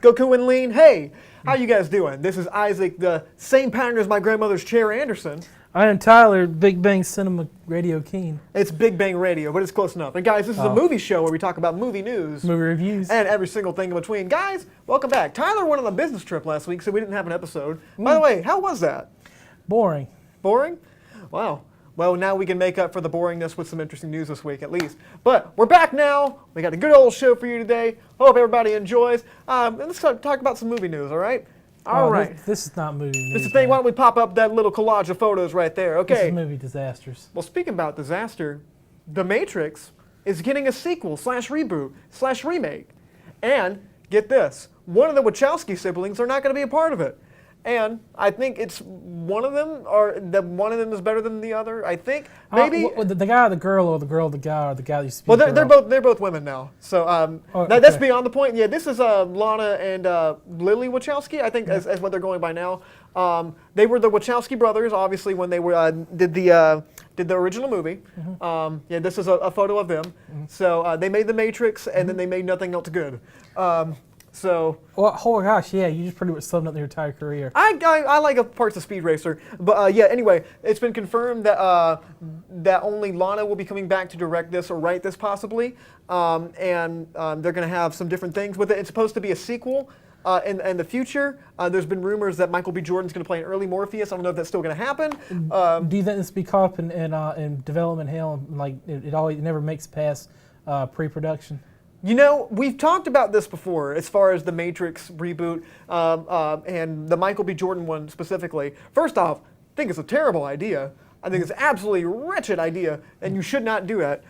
Goku and Lean. Hey, how you guys doing? This is Isaac, the same pattern as my grandmother's chair, Anderson. I am Tyler, Big Bang Cinema Radio Keen. It's Big Bang Radio, but it's close enough. And guys, this is a movie show where we talk about movie news. Movie reviews. And every single thing in between. Guys, welcome back. Tyler went on a business trip last week, so we didn't have an episode. By the way, how was that? Boring. Boring? Wow. Well, now we can make up for the boringness with some interesting news this week, at least. But we're back now. We got a good old show for you today. Hope everybody enjoys. Let's talk about some movie news, all right? All right. This is not movie news. This is the thing. Why don't we pop up that little collage of photos right there? Okay. This is movie disasters. Well, speaking about disaster, The Matrix is getting a sequel / reboot / remake. And get this, one of the Wachowski siblings are not going to be a part of it. And I think it's one of them, or that one of them is better than the other. I think maybe the guy or the girl, or the girl the guy, or the guy that used to be. Well, they're both women now. So that's beyond the point. Yeah, this is Lana and Lily Wachowski. I think as what they're going by now. They were the Wachowski brothers, obviously, when they were did the original movie. Yeah, this is a photo of them. So they made The Matrix, and then they made nothing else good. So. Well, oh my gosh, yeah, you just pretty much summed up their entire career. I like parts of Speed Racer, but yeah. Anyway, it's been confirmed that that only Lana will be coming back to direct this or write this possibly, and they're going to have some different things with it. It's supposed to be a sequel. In the future, there's been rumors that Michael B. Jordan's going to play an early Morpheus. I don't know if that's still going to happen. Do you think this will be caught up in development hell? And, like it never makes past pre-production. You know, we've talked about this before as far as the Matrix reboot and the Michael B. Jordan one specifically. First off, I think it's a terrible idea. I think it's an absolutely wretched idea, and you should not do it.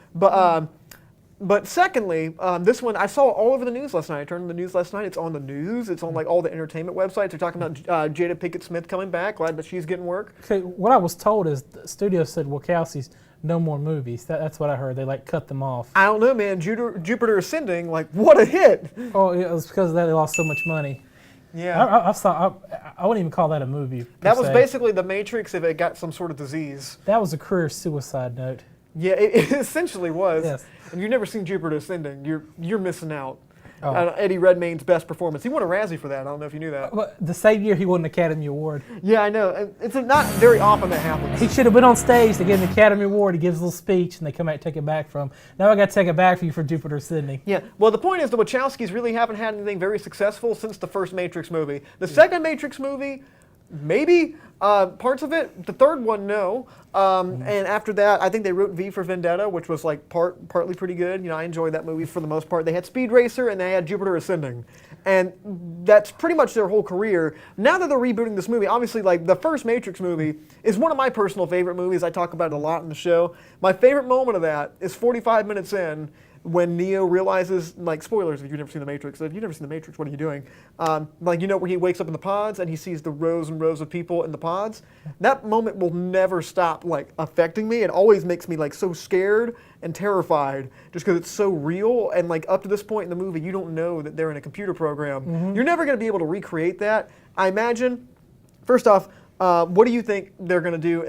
But secondly, this one, I saw all over the news last night. I turned on the news last night. It's on the news. It's on like all the entertainment websites. They're talking about Jada Pinkett Smith coming back. Glad that she's getting work. Okay, what I was told is the studio said Wachowski's no more movies. That's what I heard. They cut them off. I don't know, man. Jupiter Ascending, like what a hit. Oh, it was because of that they lost so much money. Yeah. I wouldn't even call that a movie. That was basically The Matrix if it got some sort of disease. That was a career suicide note. Yeah, it essentially was. Yes. And you've never seen Jupiter Ascending. You're missing out. Oh. Eddie Redmayne's best performance. He won a Razzie for that. I don't know if you knew that. But the same year he won an Academy Award. Yeah, I know. It's not very often that happens. He should have been on stage to get an Academy Award. He gives a little speech, and they come out and take it back from him. Now I got to take it back for you for Jupiter Ascending. Yeah. Well, the point is the Wachowskis really haven't had anything very successful since the first Matrix movie. The second Matrix movie, maybe parts of it. The third one, no. And after that, I think they wrote V for Vendetta, which was like partly pretty good. You know, I enjoyed that movie for the most part. They had Speed Racer and they had Jupiter Ascending, and that's pretty much their whole career. Now that they're rebooting this movie, obviously, like the first Matrix movie is one of my personal favorite movies. I talk about it a lot in the show. My favorite moment of that is 45 minutes in, when Neo realizes, like, spoilers if you've never seen The Matrix. If you've never seen The Matrix, what are you doing? Like, you know, where he wakes up in the pods and he sees the rows and rows of people in the pods? That moment will never stop, like, affecting me. It always makes me, like, so scared and terrified just because it's so real. And, like, up to this point in the movie, you don't know that they're in a computer program. You're never going to be able to recreate that. I imagine, first off, what do you think they're going to do?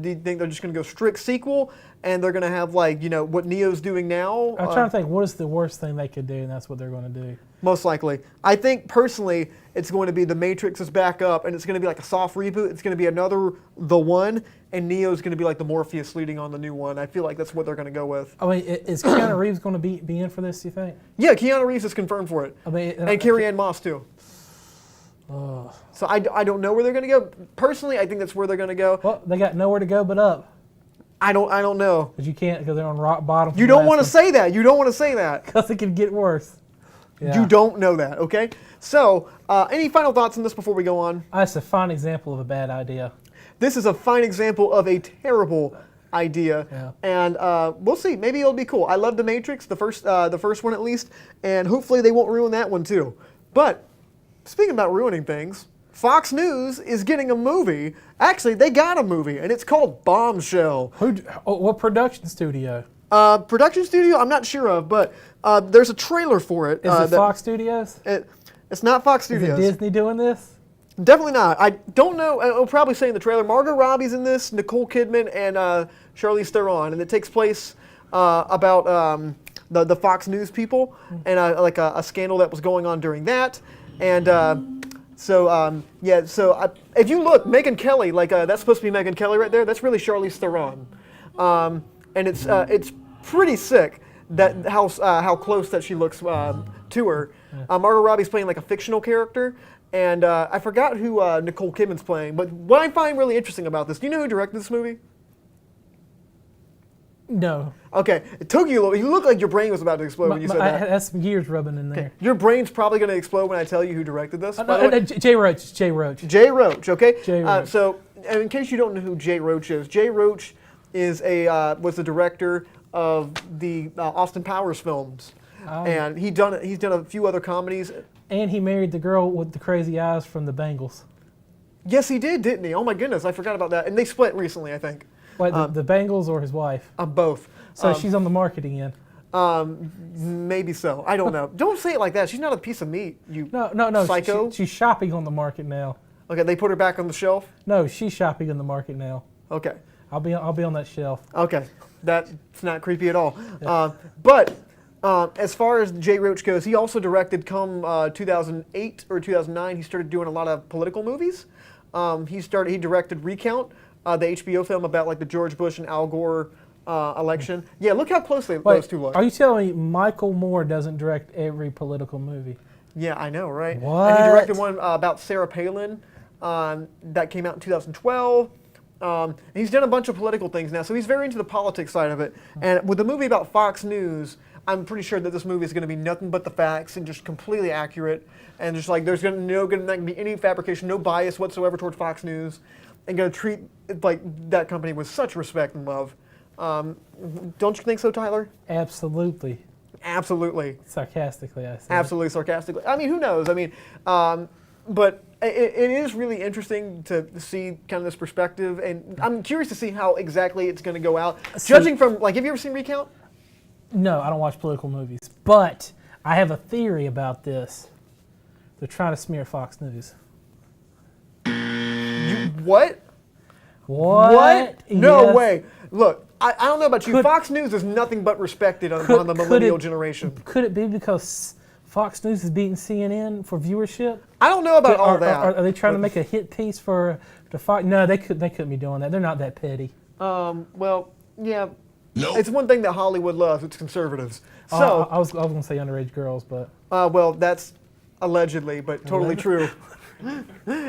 Do you think they're just going to go strict sequel and they're going to have, like, you know, what Neo's doing now? I'm trying to think, what is the worst thing they could do, and that's what they're going to do. Most likely. I think, personally, it's going to be The Matrix is back up, and it's going to be like a soft reboot. It's going to be another The One, and Neo's going to be like the Morpheus leading on the new one. I feel like that's what they're going to go with. I mean, is Keanu Reeves going to be in for this, you think? Yeah, Keanu Reeves is confirmed for it. I mean, and Carrie-Anne Moss, too. So I don't know where they're going to go. Personally, I think that's where they're going to go. Well, they got nowhere to go but up. I don't know. Because you can't, because they're on rock bottom. You don't want to say that. You don't want to say that. Because it can get worse. Yeah. You don't know that, okay? So, any final thoughts on this before we go on? That's a fine example of a bad idea. This is a fine example of a terrible idea, yeah. And we'll see. Maybe it'll be cool. I love The Matrix, the first one at least, and hopefully they won't ruin that one too. But speaking about ruining things, Fox News is getting a movie. Actually, they got a movie, and it's called Bombshell. What production studio? Production studio, I'm not sure of, but there's a trailer for it. Is it Fox Studios? It's not Fox Studios. Is it Disney doing this? Definitely not. I don't know. I'll probably say in the trailer, Margot Robbie's in this, Nicole Kidman, and Charlize Theron, and it takes place about the Fox News people and like a scandal that was going on during that. And if you look, Megyn Kelly, that's supposed to be Megyn Kelly right there. That's really Charlize Theron, and it's pretty sick that how close that she looks to her. Margot Robbie's playing like a fictional character, and I forgot who Nicole Kidman's playing. But what I find really interesting about this, do you know who directed this movie? No. Okay, it took you a little. You look like your brain was about to explode when you said that. That's some gears rubbing in there. Your brain's probably going to explode when I tell you who directed this. Jay Roach. Jay Roach. Jay Roach. Okay. Jay Roach. So, and in case you don't know who Jay Roach is, Jay Roach was the director of the Austin Powers films, and he's done a few other comedies. And he married the girl with the crazy eyes from the Bengals. Yes, he did, didn't he? Oh my goodness, I forgot about that. And they split recently, I think. Like the Bengals or his wife? Both. So she's on the market again. Maybe so. I don't know. Don't say it like that. She's not a piece of meat. You No. psycho. She's shopping on the market now. Okay, they put her back on the shelf. No, she's shopping on the market now. Okay. I'll be on that shelf. Okay, that's not creepy at all. Yeah. But as far as Jay Roach goes, he also directed 2008 or 2009. He started doing a lot of political movies. He directed Recount, the HBO film about like the George Bush and Al Gore election. Yeah, look how closely those two look. Are you telling me Michael Moore doesn't direct every political movie? Yeah, I know, right? What? And he directed one about Sarah Palin that came out in 2012. And he's done a bunch of political things now, so he's very into the politics side of it. And with the movie about Fox News, I'm pretty sure that this movie is going to be nothing but the facts and just completely accurate. And just like there's going to be any fabrication, no bias whatsoever toward Fox News, and going to treat like that company with such respect and love. Don't you think so, Tyler? Absolutely. Absolutely. Sarcastically, I say. Absolutely sarcastically. I mean, who knows? I mean, but it is really interesting to see kind of this perspective, and I'm curious to see how exactly it's going to go out. Judging from, like, have you ever seen Recount? No, I don't watch political movies, but I have a theory about this. They're trying to smear Fox News. What? What? No Yes. way. Look, I don't know about you. Fox News is nothing but respected on the millennial generation. Could it be because Fox News is beating CNN for viewership? I don't know about all that. Are they trying to make a hit piece for the Fox? No, they couldn't be doing that. They're not that petty. Well, yeah. Nope. It's one thing that Hollywood loves. It's conservatives. So I was going to say underage girls, but well, that's allegedly, but totally true.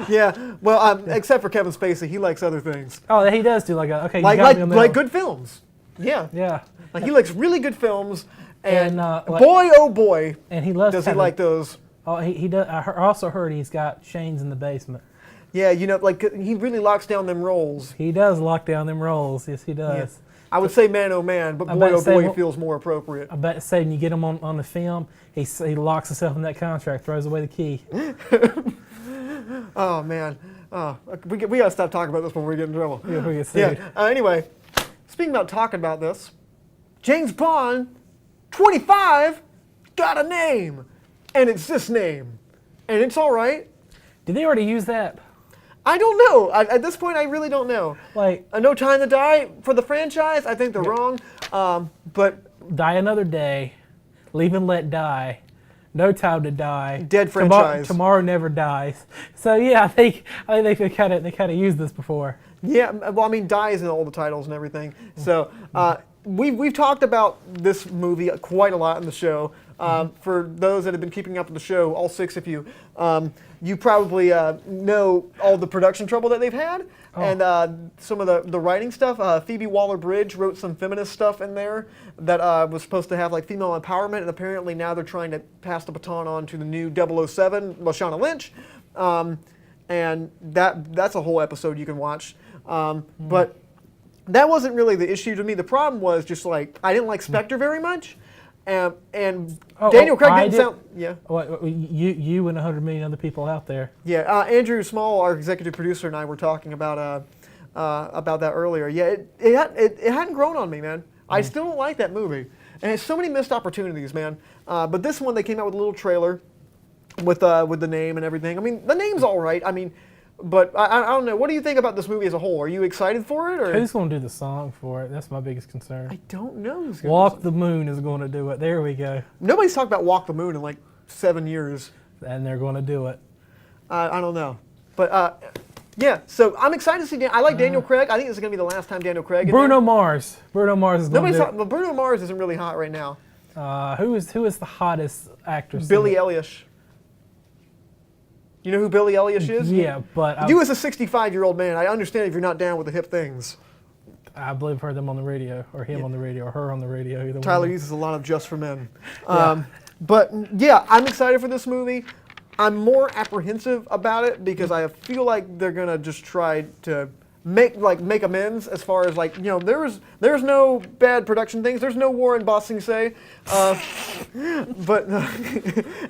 Yeah. Well, except for Kevin Spacey, he likes other things. oh, he does do like a, okay, you Like got me on that like one. good films. Yeah. Yeah, Like he likes really good films, and like- boy, oh boy, and he loves. does he having- like those. Oh, he does. I also heard he's got Shane's in the basement. Yeah, you know, like he really locks down them roles. He does lock down them rolls. Yes, he does. Yeah. I would say man, oh man, but I boy, bet oh say, boy, well- feels more appropriate. I bet say when you get him on the film, he locks himself in that contract, throws away the key. Oh man, we gotta stop talking about this before we get in trouble. Yeah, we get sued. Yeah. Anyway, speaking about talking about this, James Bond, 25, got a name, and it's this name, and it's all right. Did they already use that? I don't know. At this point, I really don't know. Like, No Time to Die for the franchise, I think they're wrong. But Die Another Day, Leave and Let Die, No Time to Die, Dead franchise. Tomorrow Never Dies. So yeah, I think they kind of used this before. yeah, well, I mean, Die is in all the titles and everything. So we've talked about this movie quite a lot in the show. For those that have been keeping up with the show, all 6 of you, you probably know all the production trouble that they've had, and some of the writing stuff. Phoebe Waller-Bridge wrote some feminist stuff in there that was supposed to have like female empowerment, and apparently now they're trying to pass the baton on to the new 007, Lashana Lynch, and that's a whole episode you can watch. But that wasn't really the issue to me. The problem was just like I didn't like Spectre very much. And Daniel Craig didn't sound. Yeah. You and 100 million other people out there. Yeah. Andrew Small, our executive producer, and I were talking about that earlier. Yeah. It hadn't grown on me, man. I still don't like that movie, and it's so many missed opportunities, man. But this one, they came out with a little trailer with the name and everything. I mean, the name's all right. I mean, but I don't know. What do you think about this movie as a whole? Are you excited for it, or Who's going to do the song for it? That's my biggest concern. I don't know. Who's gonna Walk the Moon is going to do it. There we go. Nobody's talked about Walk the Moon in like 7 years. and they're going to do it. I don't know. But, yeah, so I'm excited to see I like Daniel Craig. I think this is going to be the last time Daniel Craig is Bruno Mars. Bruno Mars is going to do it. But Bruno Mars isn't really hot right now. Who is the hottest actress? Billie Eilish. You know who Billie Eilish is? Yeah, but... You as a 65-year-old man, I understand if you're not down with the hip things. I believe heard them on the radio, or him on the radio, or her on the radio. Either Tyler one. uses a lot of Just for Men. Yeah. But yeah, I'm excited for this movie. I'm more apprehensive about it because I feel like they're gonna just try to make amends as far as there's no bad production things. There's no war in Bossing Say. But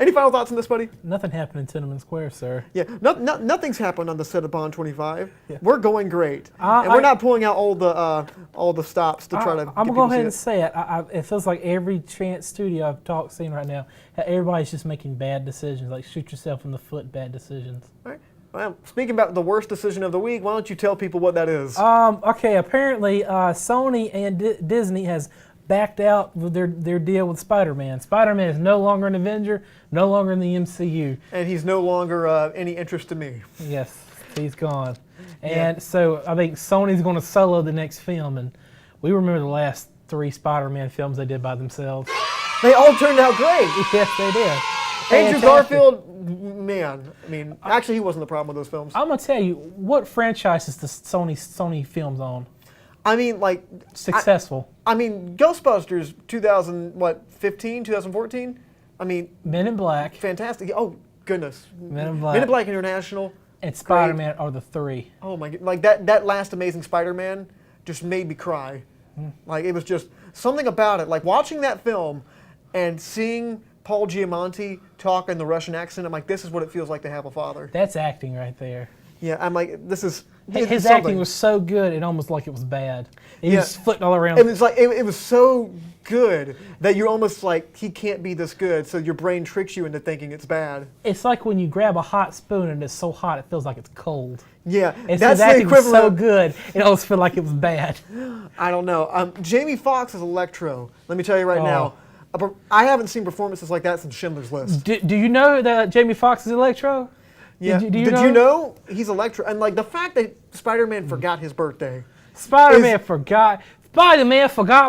any final thoughts on this, buddy? Nothing happened in Tiananmen Square, sir. Yeah, nothing's happened on the set of Bond 25. Yeah. We're going great, and we're not pulling out all the stops to try to. I'm gonna go ahead and say it. It feels like every Chance studio I've seen right now, everybody's just making bad decisions, like shoot yourself in the foot, bad decisions. All right. Well, speaking about the worst decision of the week, why don't you tell people what that is? Okay, apparently Sony and Disney has backed out with their deal with Spider-Man. Spider-Man is no longer an Avenger, no longer in the MCU. And he's no longer any interest to me. Yes, he's gone. And so I think Sony's going to solo the next film, and we remember the last 3 Spider-Man films they did by themselves. They all turned out great. Yes, they did. Andrew Fantastic. Garfield, man. I mean, actually, he wasn't the problem with those films. I'm gonna tell you what franchise is the Sony films on I mean, like successful. I mean, Ghostbusters 2015, 2014. I mean, Men in Black, fantastic. Oh goodness. Men in Black, Men in Black International. and Spider-Man are the 3. Oh my god! Like that last Amazing Spider-Man just made me cry. Like it was just something about it. Like watching that film and seeing Paul Giamatti talk in the Russian accent, I'm like, this is what it feels like to have a father. That's acting right there. Yeah, I'm like, this is His something. acting was so good, it almost like it was bad. He Yeah. was flitting all around. It was like it was so good that you're almost like he can't be this good, so your brain tricks you into thinking it's bad. It's like when you grab a hot spoon and it's so hot it feels like it's cold. Yeah, And that's his the acting was equivalent. so good, it almost felt like it was bad. I don't know. Jamie Foxx as Electro. Let me tell you right Oh. now, I haven't seen performances like that since Schindler's List. Do you know that Jamie Foxx is Electro? Yeah. Did you know he's Electro? And like the fact that Spider-Man forgot his birthday. Spider-Man forgot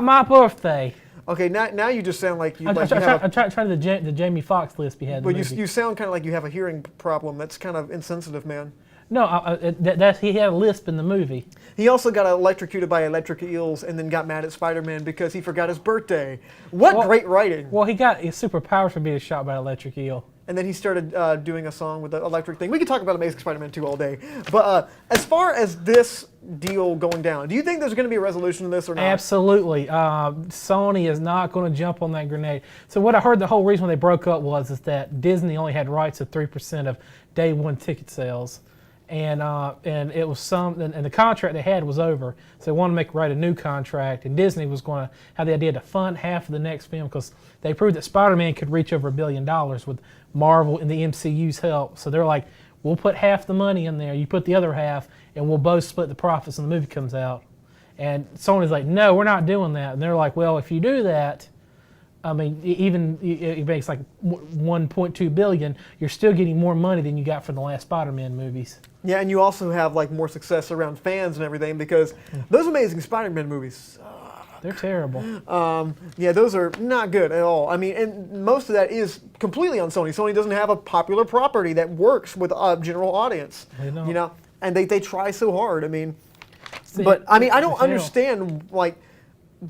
my birthday. Okay, now you just sound like you I'm like you have a, trying to the Jamie Foxx list we had. In the but movie. you sound kind of like you have a hearing problem. That's kind of insensitive, man. No, that's he had a lisp in the movie. He also got electrocuted by electric eels and then got mad at Spider-Man because he forgot his birthday. What great writing. Well, he got his superpowers from being shot by an electric eel. And then he started doing a song with the electric thing. We could talk about Amazing Spider-Man 2 all day. But as far as this deal going down, do you think there's going to be a resolution to this or not? Absolutely. Sony is not going to jump on that grenade. So what I heard the whole reason why they broke up is that Disney only had rights to 3% of day one ticket sales. And it was and the contract they had was over, so they wanted to write a new contract. And Disney was going to have the idea to fund half of the next film because they proved that Spider-Man could reach over $1 billion with Marvel and the MCU's help. So they're like, we'll put half the money in there, you put the other half, and we'll both split the profits when the movie comes out. And Sony's like, no, we're not doing that. And they're like, well, if you do that, I mean, even it makes like $1.2 billion. You're still getting more money than you got for the last Spider-Man movies. Yeah, and you also have like more success around fans and everything because those Amazing Spider-Man movies suck. They're terrible. Yeah, those are not good at all. I mean, and most of that is completely on Sony. Sony doesn't have a popular property that works with a general audience. They don't. You know, and they try so hard. I mean, See, but I mean, I don't they fail. understand like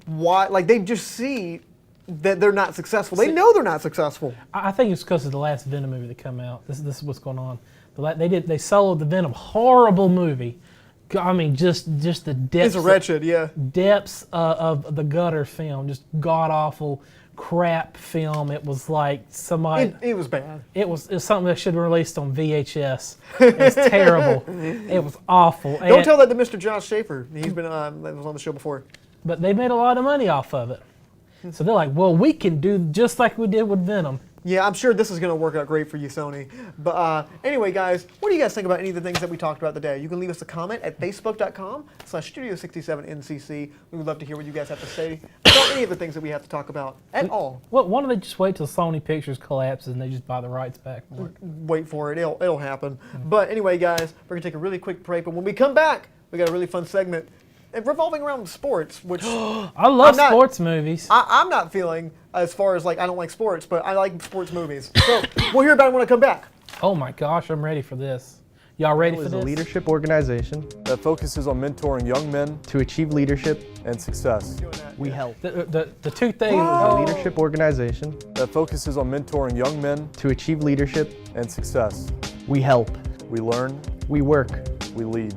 why. Like they just see that they're not successful. They know they're not successful. I think it's because of the last Venom movie that came out. This is what's going on. They soloed the Venom, horrible movie. I mean, just the depths. It's wretched, yeah. Depths of the gutter film, just god awful crap film. It was like somebody. It was bad. It was something that should have been released on VHS. It was terrible. It was awful. Don't tell that to Mr. Josh Schaefer. He's been that was on the show before. But they made a lot of money off of it. So they're like, well, we can do just like we did with Venom. Yeah, I'm sure this is going to work out great for you, Sony. But anyway, guys, what do you guys think about any of the things that we talked about today? You can leave us a comment at facebook.com/studio67ncc. We would love to hear what you guys have to say about any of the things that we have to talk about at all. Well, why don't they just wait till Sony Pictures collapses and they just buy the rights back for it? Wait for it. It'll happen. But anyway, guys, we're going to take a really quick break. But when we come back, we got a really fun segment revolving around sports, which I love sports movies. I'm not feeling as far as like I don't like sports, but I like sports movies. So we'll hear about it when I come back. Oh my gosh, I'm ready for this. Y'all ready for is this? a leadership organization that focuses on mentoring young men to achieve leadership. and success. We help. The two things. A leadership organization That focuses on mentoring young men to achieve leadership. and success. We help. We learn, We work. we lead.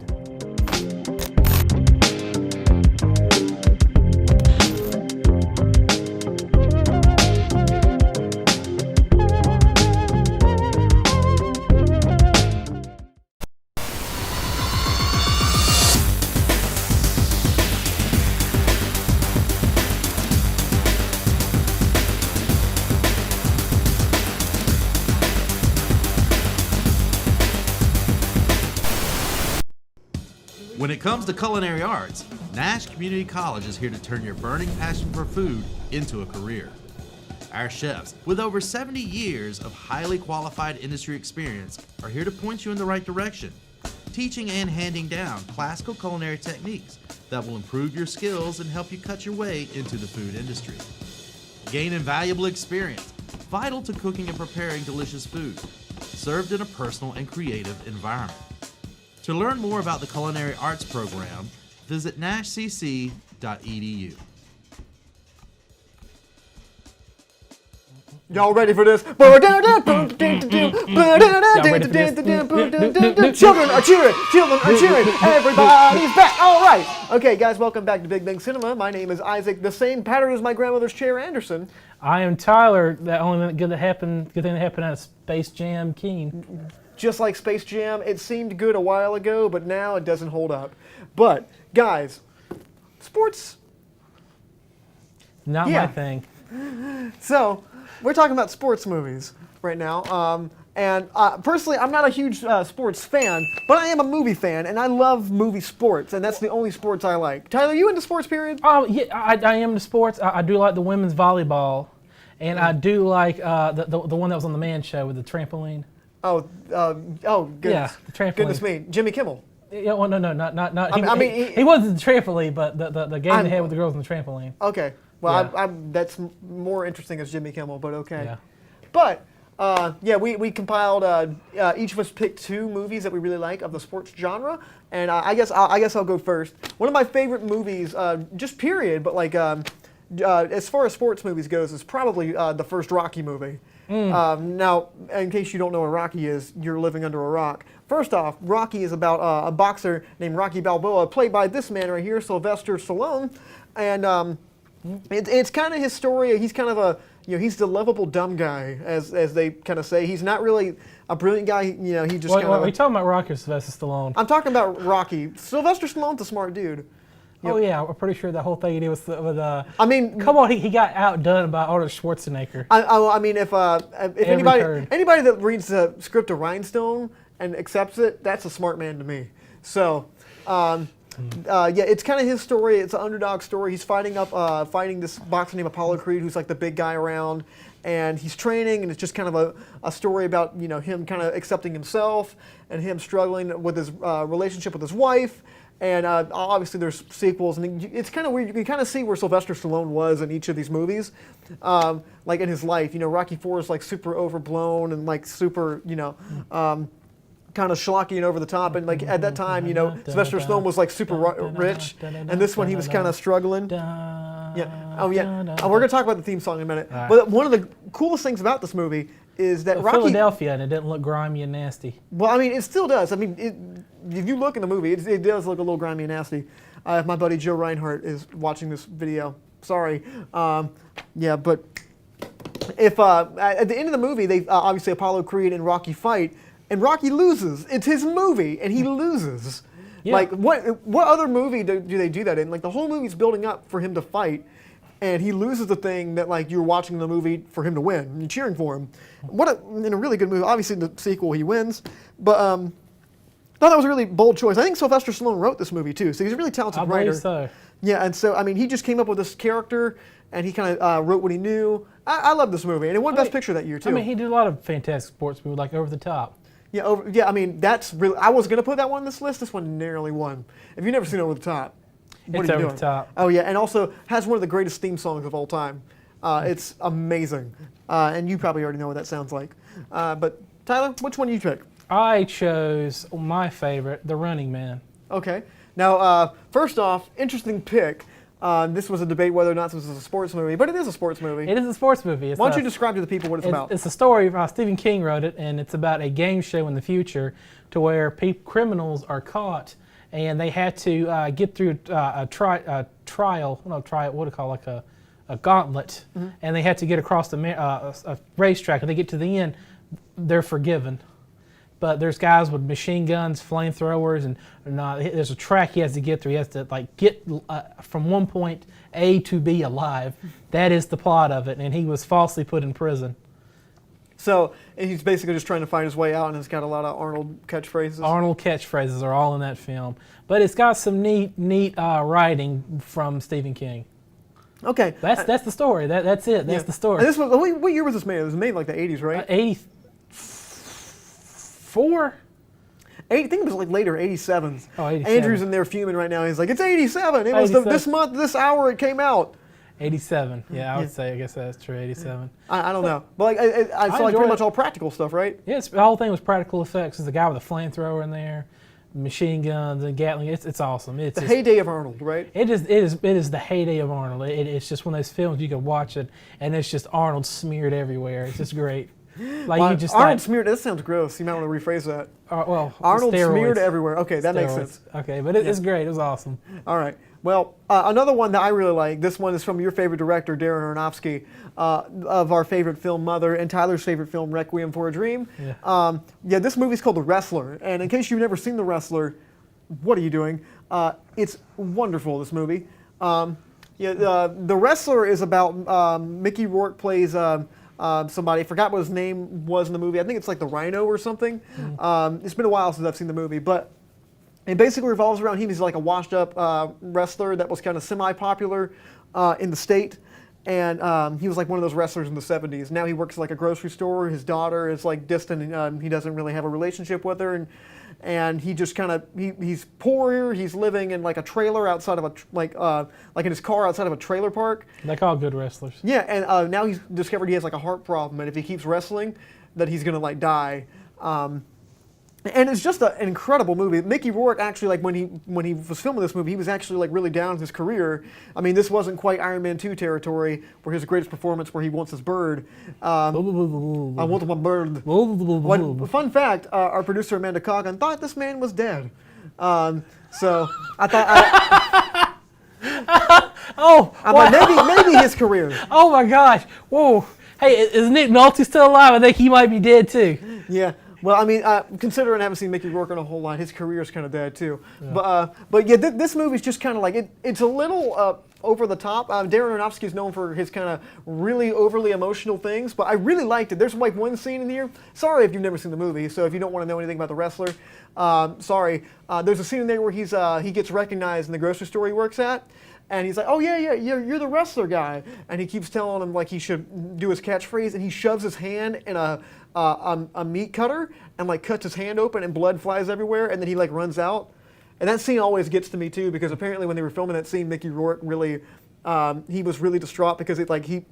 When it comes to culinary arts, Nash Community College is here to turn your burning passion for food into a career. Our chefs, with over 70 years of highly qualified industry experience, are here to point you in the right direction, teaching and handing down classical culinary techniques that will improve your skills and help you cut your way into the food industry. Gain invaluable experience, vital to cooking and preparing delicious food, served in a personal and creative environment. To learn more about the Culinary Arts program, visit nashcc.edu. Y'all ready for this? Children are cheering! Children are cheering! Everybody's back! All right! Okay, guys, welcome back to Big Bang Cinema. My name is Isaac, the same pattern as my grandmother's chair, Anderson. I am Tyler. That only good thing that happened out of Space Jam Keen. Just like Space Jam, it seemed good a while ago, but now it doesn't hold up. But, guys, sports. Not Yeah. my thing. So, we're talking about sports movies right now. Personally, I'm not a huge sports fan, but I am a movie fan, and I love movie sports, and that's the only sports I like. Tyler, you into sports, period? Oh yeah, I am into sports. I do like the women's volleyball, and I do like the one that was on the Man Show with the trampoline. Oh, goodness. Yeah, the trampoline. Goodness me. Jimmy Kimmel. Yeah, well, no, not. I He wasn't the trampoline, but the game they had with the girls on the trampoline. Okay. Well, Yeah. that's more interesting as Jimmy Kimmel, but okay. Yeah. But, we compiled, each of us picked 2 movies that we really like of the sports genre, and I guess I'll go first. One of my favorite movies, just period, but like, as far as sports movies goes, is probably the first Rocky movie. Now, in case you don't know what Rocky is, you're living under a rock. First off, Rocky is about a boxer named Rocky Balboa, played by this man right here, Sylvester Stallone, and it's kind of his story. He's kind of he's the lovable dumb guy, as they kind of say. He's not really a brilliant guy. He just kind of. Are you talking about Rocky or Sylvester Stallone? I'm talking about Rocky. Sylvester Stallone's a smart dude. Oh yeah, I'm pretty sure the whole thing he did with I mean, come on, he got outdone by Arnold Schwarzenegger. I mean, if anybody that reads the script of Rhinestone and accepts it, that's a smart man to me. So, it's kind of his story. It's an underdog story. He's fighting this boxer named Apollo Creed, who's like the big guy around, and he's training, and it's just kind of a story about him kind of accepting himself and him struggling with his relationship with his wife. And obviously there's sequels, and it's kind of weird. You can kind of see where Sylvester Stallone was in each of these movies, like in his life. Rocky IV is like super overblown and like super, kind of schlocky and over the top. And like at that time, Sylvester Stallone was like super rich, and this one he was kind of struggling. Yeah. Oh yeah. We're gonna talk about the theme song in a minute. Right. But one of the coolest things about this movie is that Rocky. Philadelphia, and it didn't look grimy and nasty. Well, I mean, it still does. I mean, if you look in the movie, it does look a little grimy and nasty. If my buddy Joe Reinhardt is watching this video, sorry. But if at the end of the movie, they obviously Apollo Creed and Rocky fight, and Rocky loses. It's his movie, and he loses. Yeah. Like what other movie do they do that in? Like the whole movie's building up for him to fight, and he loses the thing that like you're watching the movie for him to win, and you're cheering for him. In a really good movie. Obviously, in the sequel he wins, but I thought that was a really bold choice. I think Sylvester Stallone wrote this movie too, so he's a really talented I writer. believe so. Yeah, and so I mean, he just came up with this character, and he kind of wrote what he knew. I love this movie, and it won Best Picture that year too. I mean, he did a lot of fantastic sports movies, like Over the Top. Yeah, I mean, that's really. I was gonna put that one on this list. This one narrowly won. If you've never seen Over the Top, what It's are you Over doing? the Top. Oh yeah, and also has one of the greatest theme songs of all time. It's amazing, and you probably already know what that sounds like. But Tyler, which one did you pick? I chose my favorite, The Running Man. Okay. Now, first off, interesting pick. This was a debate whether or not this was a sports movie, but it is a sports movie. It is a sports movie. Why don't you describe to the people what it's about? It's a story. Stephen King wrote it, and it's about a game show in the future to where criminals are caught, and they had to get through a trial. What do you call like a gauntlet, and they had to get across a racetrack. And they get to the end, they're forgiven. But there's guys with machine guns, flamethrowers, and there's a track he has to get through. He has to like get from one point A to B alive. That is the plot of it, and he was falsely put in prison. So he's basically just trying to find his way out, and it's got a lot of Arnold catchphrases. Arnold catchphrases are all in that film, but it's got some neat writing from Stephen King. Okay. That's the story. That's it. That's the story. And this was what year was this made? It was made in like the 80s, right? 84. I think it was like later, 87s. Oh, 87. Andrew's in there fuming right now. He's like, it's 87. It was 87. This month, this hour it came out. 87. Yeah, I would say. I guess that's true. 87. I don't know. But like, I saw like enjoy pretty it. much all practical stuff, right? Yes, the whole thing was practical effects. There's a guy with a flamethrower in there, machine guns and Gatling. It's awesome. It's The just, heyday of Arnold, right? It is the heyday of Arnold. It's just one of those films you can watch it, and it's just Arnold smeared everywhere. It's just great. Like Well, you just Arnold like, smeared. That sounds gross. You might want to rephrase that. well, Arnold steroids. smeared everywhere. Okay, that makes Steroids. sense. Okay, but it's great. It was awesome. All right. Well, another one that I really like. This one is from your favorite director, Darren Aronofsky, of our favorite film Mother and Tyler's favorite film Requiem for a Dream. Yeah. This movie's called The Wrestler, and in case you've never seen The Wrestler, what are you doing? It's wonderful. This movie. The Wrestler is about Mickey Rourke plays somebody. I forgot what his name was in the movie. I think it's like the Rhino or something. It's been a while since I've seen the movie, but it basically revolves around him. He's like a washed-up wrestler that was kind of semi-popular in the state, and he was like one of those wrestlers in the 70s. Now he works like a grocery store. His daughter is like distant, and he doesn't really have a relationship with her, and he just kind of he's poor. He's living in like a trailer outside of like in his car outside of a trailer park. Like all good wrestlers. Yeah, and now he's discovered he has like a heart problem, and if he keeps wrestling, that he's gonna like die. And it's just an incredible movie. Mickey Rourke actually, like when he was filming this movie, he was actually like really down in his career. I mean, this wasn't quite Iron Man 2 territory, where his greatest performance, where he wants his bird. I want my bird. Fun fact: our producer Amanda Coggin thought this man was dead. So I thought, I'm like, maybe his career. Oh my gosh! Whoa! Hey, is Nick Nolte still alive? I think he might be dead too. Yeah. Well, I mean, considering I haven't seen Mickey Rourke in a whole lot, his career's kind of dead too. Yeah. But yeah, this movie's just kind of like it's a little over the top. Darren Aronofsky is known for his kind of really overly emotional things, but I really liked it. There's like one scene in here. Sorry if you've never seen the movie, so if you don't want to know anything about The Wrestler, sorry. There's a scene in there where he gets recognized in the grocery store he works at. And he's like, oh, yeah, you're the wrestler guy. And he keeps telling him like he should do his catchphrase, and he shoves his hand in a meat cutter and like cuts his hand open, and blood flies everywhere, and then he like runs out. And that scene always gets to me too, because apparently when they were filming that scene, Mickey Rourke really, he was really distraught because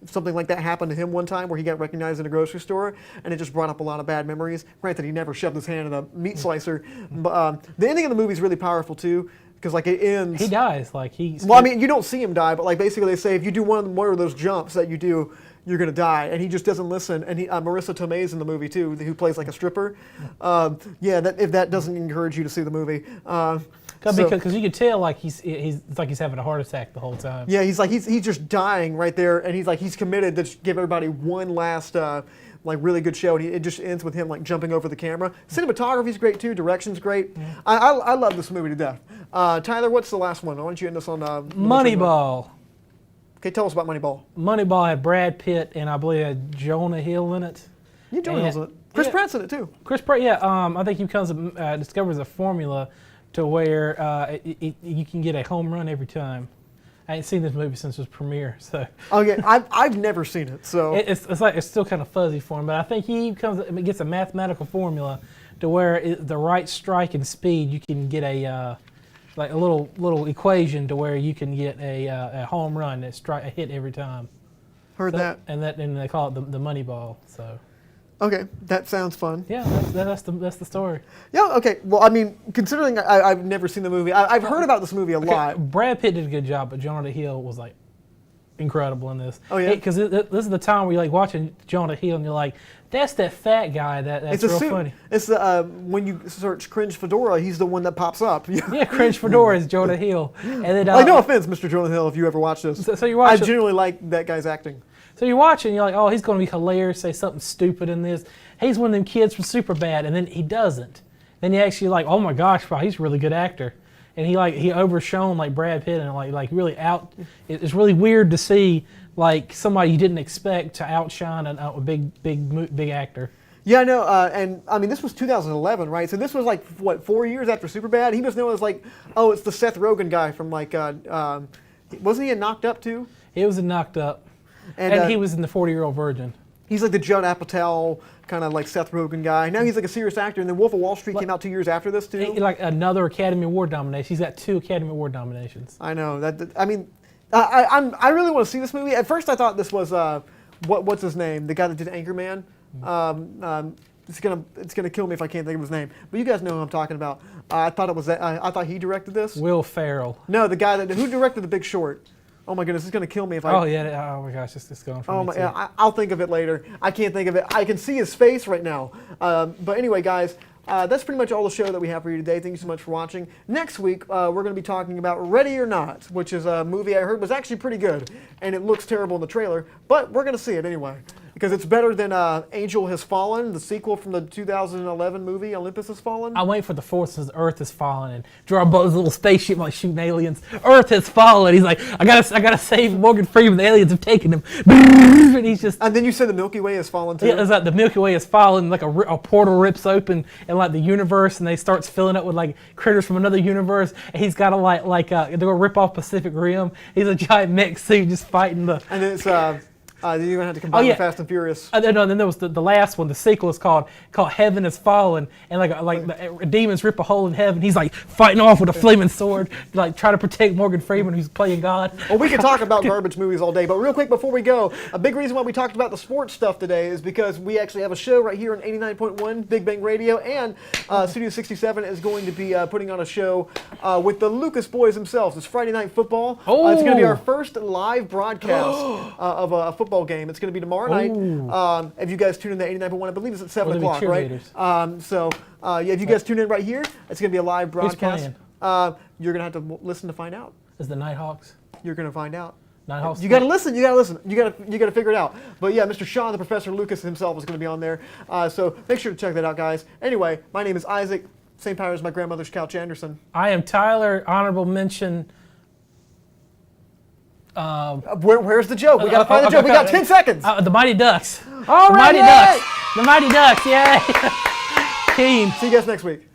something like that happened to him one time where he got recognized in a grocery store, and it just brought up a lot of bad memories. Granted, he never shoved his hand in a meat slicer, but the ending of the movie is really powerful too. Because like it ends. He dies. Like he's. Well, I mean, you don't see him die, but like basically they say if you do one of those jumps that you do, you're gonna die, and he just doesn't listen. And Marissa Tomei's in the movie too, who plays like a stripper. If that doesn't encourage you to see the movie. Because you can tell like he's like he's having a heart attack the whole time. Yeah, he's just dying right there, and he's committed to give everybody one last. Like really good show, and it just ends with him like jumping over the camera. Cinematography's great too, direction's great. I love this movie to death. Tyler, what's the last one? Why don't you end us on Moneyball. Okay, tell us about Moneyball. Moneyball had Brad Pitt and I believe had Jonah Hill in it. You Jonah Hill's in it. Chris yeah. Pratt's in it too. Chris Pratt, yeah. I think he discovers a formula to where you can get a home run every time. I ain't seen this movie since its premiere, so. Oh yeah, I've never seen it, so. It's still kind of fuzzy for him, but I think he gets a mathematical formula to where the right strike and speed, you can get a little equation to where you can get a home run, a hit every time. Heard that. And they call it the money ball. So. Okay, that sounds fun. Yeah, that's the story. Yeah. Okay. Well, I mean, considering I've never seen the movie, I've heard about this movie a lot. Brad Pitt did a good job, but Jonah Hill was like incredible in this. Oh yeah. Because this is the time where you're like watching Jonah Hill and you're like, that's that fat guy that's real funny. It's the when you search cringe fedora, he's the one that pops up. Yeah, cringe fedora is Jonah Hill. And then like, no offense, Mr. Jonah Hill, if you ever watch this. So you're watching. I genuinely like that guy's acting. So you're watching, you're like, oh, he's going to be hilarious, say something stupid in this. He's one of them kids from Superbad, and then he doesn't. Then you actually like, oh my gosh, wow, he's a really good actor. And he overshone like Brad Pitt and like really out. It's really weird to see like somebody you didn't expect to outshine a big actor. Yeah, I know, and I mean, this was 2011, right? So this was like, what, 4 years after Superbad? He was known as like, oh, it's the Seth Rogen guy from like, wasn't he in Knocked Up too? He was in Knocked Up. And he was in The 40-Year-Old Virgin. He's like the Judd Apatow kind of like Seth Rogen guy. Now he's like a serious actor. And then Wolf of Wall Street came out 2 years after this too. Like another Academy Award nomination. He's got 2 Academy Award nominations. I know that. I mean, I really want to see this movie. At first, I thought this was what's his name? The guy that did Anchorman. It's gonna kill me if I can't think of his name. But you guys know who I'm talking about. I thought it was that. I thought he directed this. Will Ferrell. No, the guy who directed The Big Short. Oh my goodness, it's gonna kill me if I. Oh yeah! Oh my gosh, it's going for me. Oh my! Too. Yeah, I'll think of it later. I can't think of it. I can see his face right now. But anyway, guys, that's pretty much all the show that we have for you today. Thank you so much for watching. Next week, we're going to be talking about Ready or Not, which is a movie I heard was actually pretty good, and it looks terrible in the trailer, but we're going to see it anyway. Because it's better than Angel Has Fallen, the sequel from the 2011 movie Olympus Has Fallen. I wait for the forces. Earth has fallen, and draw Buzz little spaceship like shooting aliens. Earth has fallen. He's like, I gotta save Morgan Freeman. The aliens have taken him. And he's just. And then you said the Milky Way has fallen too. Yeah, it's like the Milky Way has fallen. Like a portal rips open, and like the universe, and they starts filling up with like critters from another universe. And he's got to they're gonna rip off Pacific Rim. He's a giant mech suit just fighting the. And then it's. You're going to have to combine with Fast and Furious. No, then there was the last one. The sequel is called Heaven Has Fallen. And the demons rip a hole in heaven. He's like fighting off with a flaming sword, like trying to protect Morgan Freeman who's playing God. Well, we could talk about garbage movies all day, but real quick before we go, a big reason why we talked about the sports stuff today is because we actually have a show right here on 89.1 Big Bang Radio, and Studio 67 is going to be putting on a show with the Lucas boys themselves. It's Friday Night Football. It's going to be our first live broadcast of a football game. It's going to be tomorrow night. If you guys tune in to 89.1, I believe it's at 7 o'clock, right? If you guys tune in right here, it's going to be a live broadcast. Who's playing? You're going to have to listen to find out. Is the Nighthawks? You're going to find out. Nighthawks. You got to listen. You got to figure it out. But yeah, Mr. Sean, the Professor Lucas himself, is going to be on there. So make sure to check that out, guys. Anyway, my name is Isaac. Same power as my grandmother's Couch Anderson. I am Tyler. Honorable mention. Where's the joke? We got to find the joke. We got 10 seconds. The Mighty Ducks. All right, The Mighty Ducks. The Mighty Ducks. Yay. Keen. See you guys next week.